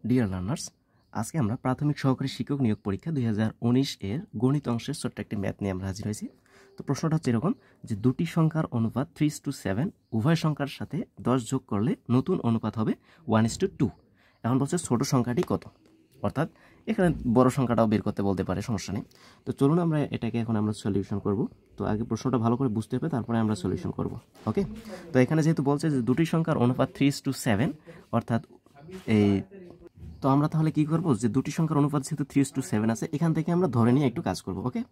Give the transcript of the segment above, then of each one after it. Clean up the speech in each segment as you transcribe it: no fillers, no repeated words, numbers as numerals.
Dear learners, আজকে আমরা প্রাথমিক সহকারী শিক্ষক নিয়োগ পরীক্ষা 2019 এর গণিত অংশের ছোট্ট একটি ম্যাথ নিয়ে আমরা হাজির হয়েছি। তো প্রশ্নটা হচ্ছে এরকম যে দুটি সংখ্যার অনুপাত 3:7, উভয় সংখ্যার সাথে 10 যোগ করলে নতুন অনুপাত হবে 1:2। এখন বলছে ছোট সংখ্যাটি কত, অর্থাৎ এখানে বড় সংখ্যাটাও বের করতে বলতে পারে, সমস্যা নেই। তো চলুন আমরা এটাকে এখন আমরা সলিউশন করব। তো আগে প্রশ্নটা ভালো করে বুঝতে হবে, তারপরে আমরা সলিউশন করব। ওকে, তো এখানে যেহেতু বলছে যে দুটি সংখ্যার অনুপাত 3:7, অর্থাৎ এই তো আমরা তাহলে কি করব, যে দুটি সংখ্যার অনুপাত যেহেতু 3:7 আছে, এখান থেকে আমরা ধরে নিয়ে একটু কাজ করব। ওকে,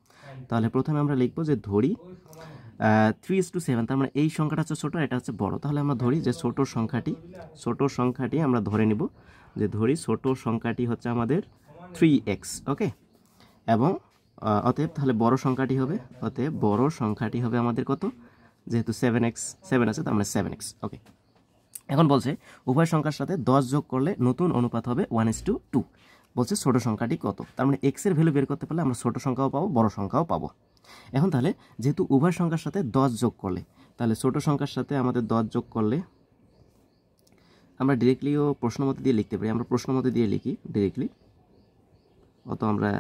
তাহলে প্রথমে আমরা লিখব যে ধরি 3:7, তার মানে এই সংখ্যাটা হচ্ছে ছোট, এটা হচ্ছে বড়। তাহলে আমরা ধরি যে ছোট সংখ্যাটি আমরা ধরে নিব, যে ধরি ছোট সংখ্যাটি হচ্ছে আমাদের 3x। ওকে, এবং অতএব তাহলে বড় সংখ্যাটি হবে আমাদের কত, যেহেতু 7 আছে, তার মানে 7x। ওকে, এখন বলছে উভয় সংখ্যার সাথে 10 যোগ করলে নতুন অনুপাত হবে 1:2। বলছে ছোট সংখ্যাটি কত, তার মানে x এর ভ্যালু বের করতে পারলে আমরা ছোট সংখ্যাও পাবো, বড় সংখ্যাও পাবো। এখন তাহলে যেহেতু উভয় সংখ্যার সাথে 10 যোগ করলে, তাহলে ছোট সংখ্যার সাথে আমাদের 10 যোগ করলে আমরা ডিরেক্টলিও প্রশ্ন মতে দিয়ে লিখতে পারি। আমরা প্রশ্ন মতে দিয়ে লিখি ডিরেক্টলি, অত আমরা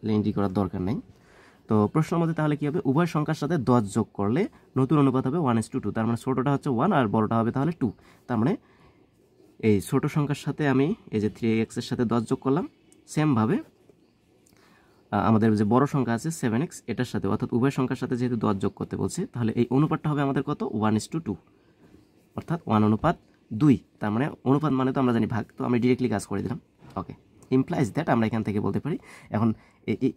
লেন্ডি করার দরকার নেই। তো প্রশ্ন মতে তাহলে কি হবে, উভয় সংখ্যার সাথে 10 যোগ করলে নতুন অনুপাত হবে 1:2। তার মানে ছোটটা হচ্ছে 1 আর বড়টা হবে তাহলে 2। তার মানে এই ছোট সংখ্যার সাথে আমি এই যে 3x এর সাথে 10 যোগ করলাম, সেমভাবে আমাদের যে বড় সংখ্যা আছে 7x, এটার সাথে, অর্থাৎ উভয় সংখ্যার সাথে যেহেতু 10 যোগ করতে বলছে, তাহলে এই অনুপাতটা হবে আমাদের কত, 1:2, অর্থাৎ 1:2। তার মানে অনুপাত মানে তো আমরা জানি ভাগ, তো আমি ডিরেক্টলি কাজ করে দিলাম। ওকে, ইমপ্লাইজ দ্যাট আমরা এখান থেকে বলতে পারি। এখন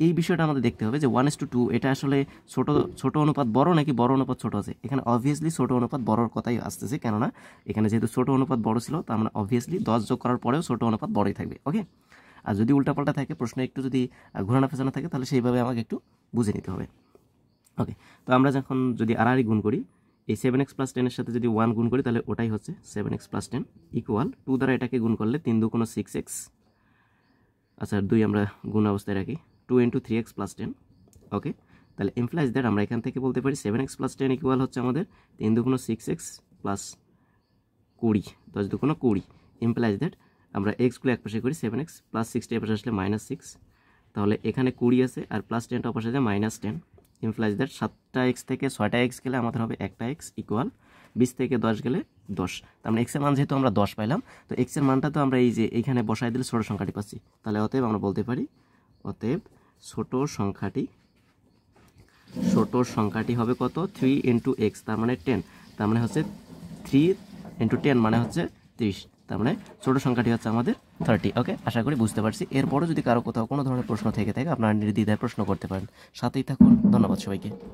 এই বিষয়টা আমাদের দেখতে হবে যে 1:2 এটা আসলে ছোট অনুপাত বড় নাকি বড় অনুপাত ছোট আছে। এখানে অবভিয়াসলি ছোট অনুপাত বড়র কথাই আসতেছে, কেননা এখানে যেহেতু ছোট অনুপাত বড় ছিল, তার মানে অবভিয়াসলি 10 যোগ করার পরেও ছোট অনুপাত বড়ই থাকবে। ওকে, আর যদি উল্টাপাল্টা থাকে, প্রশ্ন একটু যদি ঘোরানো ফেঁচানো থাকে, তাহলে সেইভাবে আমাকে একটু বুঝে নিতে হবে। ওকে, তো আমরা যখন যদি আড়াআড়ি গুণ করি, এই 7x + 10 এর সাথে যদি 1 গুণ করি, তাহলে ওটাই হচ্ছে 7x + 10 ইকুয়াল 2 দ্বারা এটাকে গুণ করলে 3 × 2 = 6x। আচ্ছা, 2 আমরা গুণ অবস্থায় রাখি, 2 × 3x + 10। ওকে, তাহলে ইমপ্লাইজ দ্যাট আমরা এখান থেকে বলতে পারি 7x + 10 ইকুয়াল হচ্ছে আমাদের 3 × 2 = 6x + 20, 10 × 2 = 20। ইমপ্লাইজ দ্যাট আমরা এক্সগুলো এক পাশে করি, 7x + 60 এর পাশে আসলে -6, তাহলে এখানে 20 আছে আর +10টা পাশে যায় -10। ইমপ্লাইজ দ্যাট 7টা x থেকে 6টা x গেলে আমাদের হবে 1টা x ইকুয়াল 20 থেকে 10 গেলে 10। তার মানে x এর মান যেহেতু আমরা 10 পাইলাম, তো x এর মানটা তো আমরা এই যে এইখানে বসাই দিলে ছোট সংখ্যাটি পাচ্ছি। তাহলে অতএব আমরা বলতে পারি, অতএব ছোট সংখ্যাটি হবে কত, 3 × x, তার মানে 10। তার মানে হচ্ছে 3 × 10 মানে হচ্ছে 30। তার মানে ছোট সংখ্যাটি হচ্ছে আমাদের 30। ওকে, আশা করি বুঝতে পারছি। এরপরও যদি কারো কোথাও কোনো ধরনের প্রশ্ন থেকে থাকে, আপনারা নির্দ্বিধায় প্রশ্ন করতে পারেন। সাথেই থাকুন, ধন্যবাদ সবাইকে।